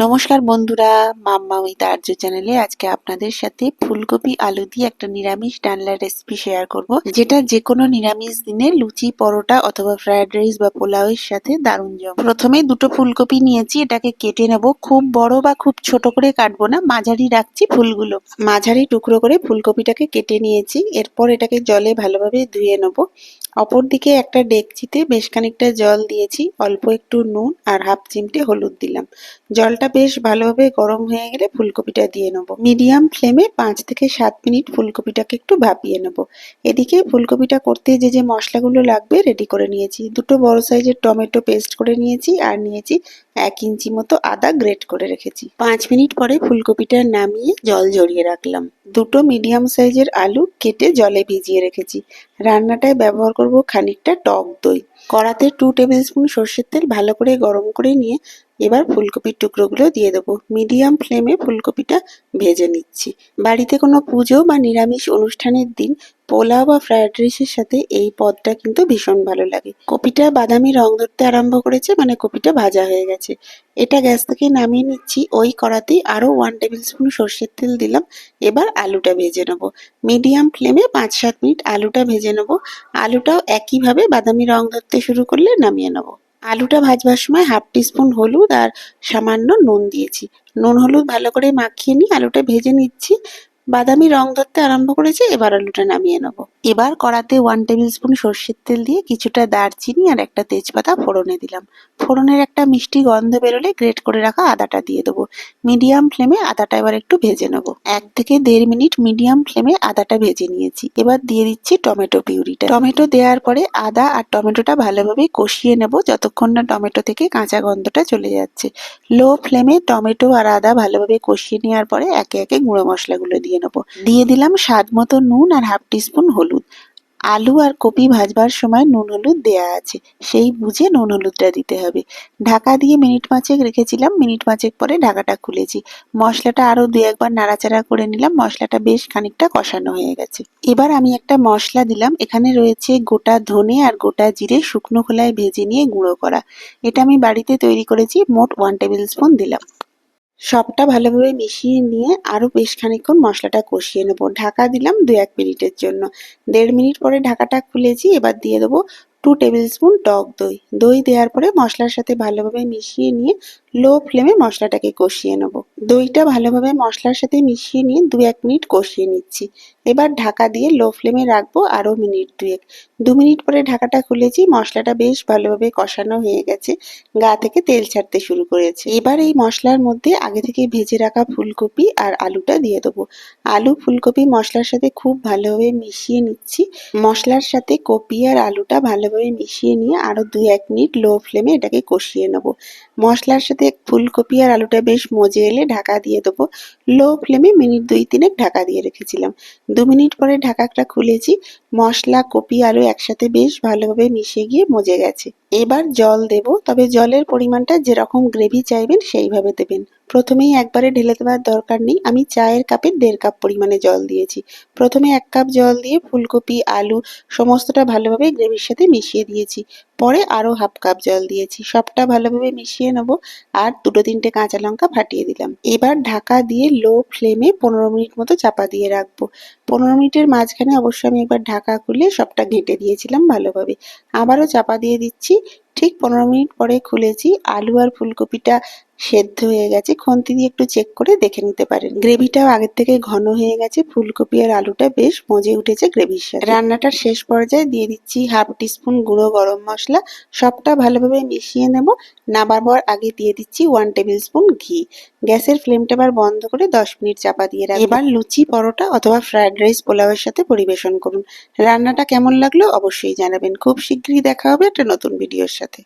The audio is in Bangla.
নমস্কার বন্ধুরা, মাম্মা উইথ আর্য চ্যানেলে আজকে আপনাদের সাথে ফুলকপি আলু দিয়ে একটা নিরামিষ ডালনার রেসিপি শেয়ার করব, যেটা যে কোনো নিরামিষ দিনে লুচি, পরোটা অথবা ফ্রাইড রাইস বা পোলাওয়ের সাথে দারুণ জমে। প্রথমে দুটো ফুলকপি নিয়েছি, এটাকে কেটে নেব। খুব বড় বা খুব ছোট করে কাটবো না, মাঝারি রাখছি ফুলগুলো। মাঝারি টুকরো করে ফুলকপিটাকে কেটে নিয়েছি। এরপর এটাকে জলে ভালোভাবে ধুয়ে নেব। অপরদিকে একটা ডেকচিতে বেশ খানিকটা জল দিয়েছি, অল্প একটু নুন আর হাফ চিমটে হলুদ দিলাম। জলটা বেশ ভালোভাবে গরম হয়ে গেলে ফুলকপিটা দিয়ে নেবো। মিডিয়াম ফ্লেমে 5 থেকে 7 মিনিট ফুলকপিটাকে একটু ভাপিয়ে নেবো। এদিকে ফুলকপিটা করতে যে যে মশলাগুলো লাগবে রেডি করে নিয়েছি। দুটো বড় সাইজের টমেটো পেস্ট করে নিয়েছি, আর নিয়েছি 1 ইঞ্চি মতো আদা গ্রেট করে রেখেছি। 5 মিনিট পরে ফুলকপিটা নামিয়ে জল ঝরিয়ে রাখলাম। দুটো মিডিয়াম সাইজের আলু কেটে জলে ভিজিয়ে রেখেছি। রান্নাটায় ব্যবহার করব খানিকটা টক দই। কড়াতে 2 টেবিল স্পুন সর্ষের তেল ভালো করে গরম করে নিয়ে এবার ফুলকপির টুকরোগুলো দিয়ে দেবো। মিডিয়াম ফ্লেমে ফুলকপিটা ভেজে নিচ্ছি। বাড়িতে কোনো পুজো বা নিরামিষ অনুষ্ঠানের দিন পোলাও বা ফ্রাইড রাইসের সাথে এই পদটা কিন্তু ভীষণ ভালো লাগে। কপিটা বাদামি রং ধরতে আরম্ভ করেছে, মানে কপিটা ভাজা হয়ে গেছে। এটা গ্যাস থেকে নামিয়ে নিচ্ছি। ওই কড়াতেই আরো 1 টেবিল স্পুন সর্ষের তেল দিলাম। এবার আলুটা ভেজে নেবো। মিডিয়াম ফ্লেমে 5-7 মিনিট আলুটা ভেজে নেবো। আলুটাও একইভাবে বাদামি রং ধরতে শুরু করলে নামিয়ে নেবো। আলুটা ভাজবার সময় হাফ টিস্পুন হলুদ আর সামান্য নুন দিয়েছি। নুন হলুদ ভালো করে মাখিয়ে নিয়ে আলুটা ভেজে নিচ্ছি। বাদামি রং ধরতে আরম্ভ করেছে, এবার আলুটা নামিয়ে নেবো। এবার কড়াতে 1 টেবিল স্পুন সর্ষের তেল দিয়ে কিছুটা দারচিনি আর একটা তেজপাতা ফোড়নে দিলাম। ফোড়নের একটা মিষ্টি গন্ধ বেরোলে গ্রেট করে রাখা আদাটা দিয়ে দেবো। মিডিয়াম ফ্লেমে আদাটা এবার একটু ভেজে নেবো। 1 থেকে 1.5 মিনিট মিডিয়াম ফ্লেমে আদাটা ভেজে নিয়েছি। এবার দিয়ে দিচ্ছি টমেটো পিউরিটা। টমেটো দেওয়ার পরে আদা আর টমেটোটা ভালোভাবে কষিয়ে নেব যতক্ষণ না টমেটো থেকে কাঁচা গন্ধটা চলে যাচ্ছে। লো ফ্লেমে টমেটো আর আদা ভালোভাবে কষিয়ে নেওয়ার পরে একে একে গুঁড়ো মশলাগুলো দিয়ে নেবো। দিয়ে দিলাম স্বাদ মতো নুন আর হাফ টিস্পুন হলুদ। আলু আর কপি ভাজবার সময় নুন হলুদ দেয়া আছে, সেই বুঝে নুন হলুদটা দিতে হবে। ঢাকা দিয়ে মিনিট 5 রেখেছিলাম। মিনিট 5 পরে ঢাকাটা খুলেছি। মশলাটা আরো 2-1 বার নাড়াচাড়া করে নিলাম। মশলাটা বেশ খানিকটা কষানো হয়ে গেছে। এবার আমি একটা মশলা দিলাম। এখানে রয়েছে গোটা ধনে আর গোটা জিরে শুকনো খোলায় ভেজে নিয়ে গুঁড়ো করা। এটা আমি বাড়িতে তৈরি করেছি। মোট 1 টেবিল স্পুন দিলাম। সবটা ভালোভাবে মিশিয়ে নিয়ে আরো বেশ খানিকক্ষণ মশলাটা কষিয়ে নেবো। ঢাকা দিলাম 2-1 মিনিটের জন্য। 1.5 মিনিট পরে ঢাকাটা খুলেছি। এবার দিয়ে দেবো 2 টেবিল স্পুন টক দই। দই দেওয়ার পরে মশলার সাথে ভালোভাবে মিশিয়ে নিয়ে লো ফ্লেমে মশলাটাকে কষিয়ে নেবো। দইটা ভালোভাবে মশলার সাথে মিশিয়ে নিয়ে 2-1 মিনিট কষিয়ে নিচ্ছি। এবার ঢাকা দিয়ে লো ফ্লেমে রাখবো আরো মিনিট 2-1। 2 মিনিট পরে ঢাকাটা খুলেছি। মশলাটা বেশ ভালোভাবে কষানো হয়ে গেছে, গা থেকে তেল ছাড়তে শুরু করেছে। এবার এই মশলার মধ্যে আগে থেকে ভেজে রাখা ফুলকপি আর আলুটা দিয়ে দেবো। আলু ফুলকপি মশলার সাথে খুব ভালোভাবে মিশিয়ে নিচ্ছি। মশলার সাথে কপি আর আলুটা ভালোভাবে মিশিয়ে নিয়ে আরো 2-1 মিনিট লো ফ্লেমে এটাকে কষিয়ে নেবো। মশলার সাথে ফুলকপি আর আলুটা বেশ মজে এলে ঢাকা দিয়ে দেবো। লো ফ্লেমে মিনিট 2-3 ঢাকা দিয়ে রেখেছিলাম। 2 মিনিট পরে ঢাকাটা খুলেছি। মশলা, কপি, আলু একসাথে বেশ ভালোভাবে মিশে গিয়ে মজে গেছে। এবার জল দেব, তবে জলের পরিমাণটা যেরকম গ্রেভি চাইবেন সেইভাবে দেবেন। প্রথমেই একবারে ঢেলে দেওয়ার দরকার নেই। আমি চায়ের কাপের 1.5 কাপ পরিমাণে জল দিয়েছি। প্রথমে 1 কাপ জল দিয়ে ফুলকপি, আলু সমস্তটা ভালোভাবে গ্রেভির সাথে মিশিয়ে দিয়েছি। পরে আরো হাফ কাপ জল দিয়েছি। সবটা ভালোভাবে মিশিয়ে নেব। আর 2-3টে কাঁচা লঙ্কা ফাটিয়ে দিলাম। এবার ঢাকা দিয়ে লো ফ্লেমে 15 মিনিট মতো চাপা দিয়ে রাখবো। 15 মিনিটের মাঝখানে অবশ্য আমি একবার ঢাকা খুলে সবটা ঘেঁটে দিয়েছিলাম ভালোভাবে। আবারও চাপা দিয়ে দিচ্ছি। ঠিক 15 মিনিট পরে খুলেছি। আলু আর ফুলকপিটা সেদ্ধ হয়ে গেছে। খুন্তি দিয়ে একটু চেক করে দেখে নিতে পারেন। গ্রেভিটাও আগের থেকে ঘন হয়ে গেছে। ফুলকপি আর আলুটা বেশ মজে উঠেছে গ্রেভির সাথে। রান্নাটার শেষ পর্যায়ে দিয়ে দিচ্ছি হাফ টিস্পুন গুঁড়ো গরম মশলা। সবটা ভালোভাবে মিশিয়ে নেব। নামাবার আগে দিয়ে দিচ্ছি 1 টেবিল স্পুন ঘি। গ্যাসের ফ্লেমটা এবার বন্ধ করে 10 মিনিট চাপা দিয়ে রাখবো। এবার লুচি, পরোটা অথবা ফ্রাইড রাইস, পোলাওয়ের সাথে পরিবেশন করুন। রান্নাটা কেমন লাগলো অবশ্যই জানাবেন। খুব শিগগিরই দেখা হবে একটা নতুন ভিডিওর সাথে।